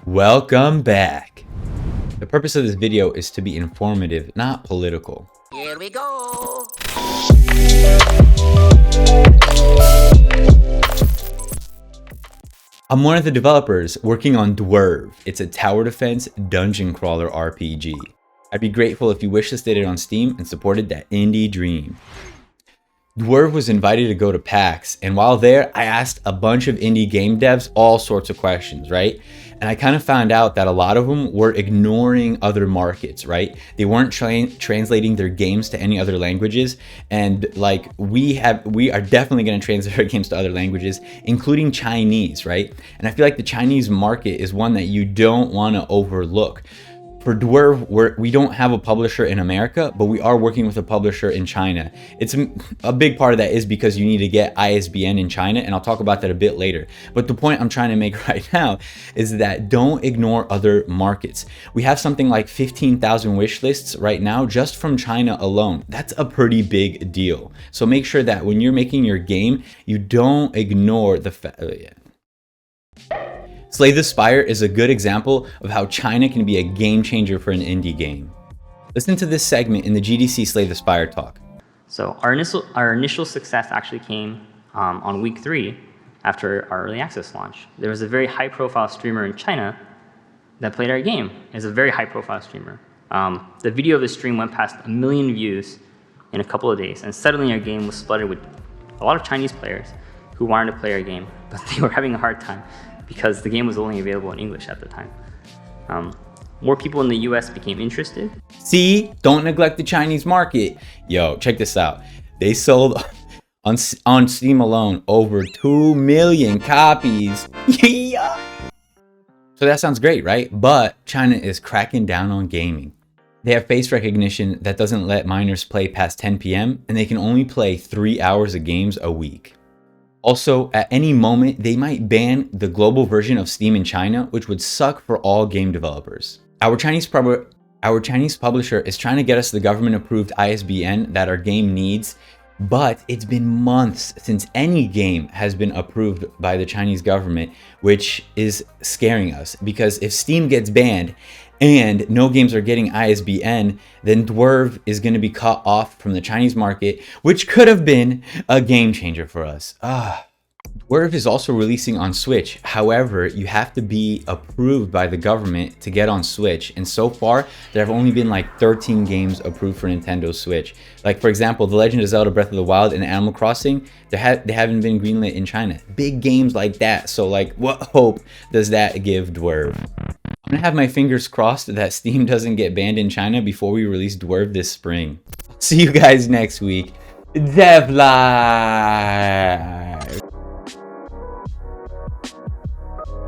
Welcome back. The purpose of this video is to be informative, not political. Here we go. I'm one of the developers working on Dwerve. It's a tower defense dungeon crawler RPG. I'd be grateful if you wishlisted it on Steam and supported that indie dream. Dwerve was invited to go to PAX, and while there, I asked a bunch of indie game devs all sorts of questions, right? And I kind of found out that a lot of them were ignoring other markets, right? They weren't translating their games to any other languages, and like we are definitely going to translate our games to other languages, including Chinese, right? And I feel like the Chinese market is one that you don't want to overlook. For Dwerve, we don't have a publisher in America, but we are working with a publisher in China. It's a big part of that is because you need to get ISBN in China, and I'll talk about that a bit later. But the point I'm trying to make right now is that don't ignore other markets. We have something like 15,000 wish lists right now just from China alone. That's a pretty big deal. So make sure that when you're making your game, you don't ignore the Slay the Spire is a good example of how China can be a game changer for an indie game. Listen to this segment in the GDC Slay the Spire talk. So our initial success actually came on week 3 after our early access launch. There was a very high-profile streamer in China that played our game. It's a very high-profile streamer. The video of the stream went past 1 million views in a couple of days, and suddenly our game was flooded with a lot of Chinese players who wanted to play our game, but they were having a hard time because the game was only available in English at the time. More people in the US became interested. See, don't neglect the Chinese market. Yo, check this out. They sold on Steam alone over 2 million copies. Yeah. So that sounds great, right? But China is cracking down on gaming. They have face recognition that doesn't let minors play past 10 p.m. and they can only play 3 hours of games a week. Also, at any moment, they might ban the global version of Steam in China, which would suck for all game developers. Our Chinese publisher is trying to get us the government-approved ISBN that our game needs, but it's been months since any game has been approved by the Chinese government, which is scaring us, because if Steam gets banned and no games are getting ISBN, then Dwerve is going to be cut off from the Chinese market, which could have been a game changer for us. Dwerve is also releasing on Switch. However, you have to be approved by the government to get on Switch. And so far, there have only been like 13 games approved for Nintendo Switch. Like, for example, The Legend of Zelda Breath of the Wild and Animal Crossing, they haven't been greenlit in China. Big games like that. So like, what hope does that give Dwerve? I'm gonna have my fingers crossed that Steam doesn't get banned in China before we release Dwerve this spring. See you guys next week. Devla!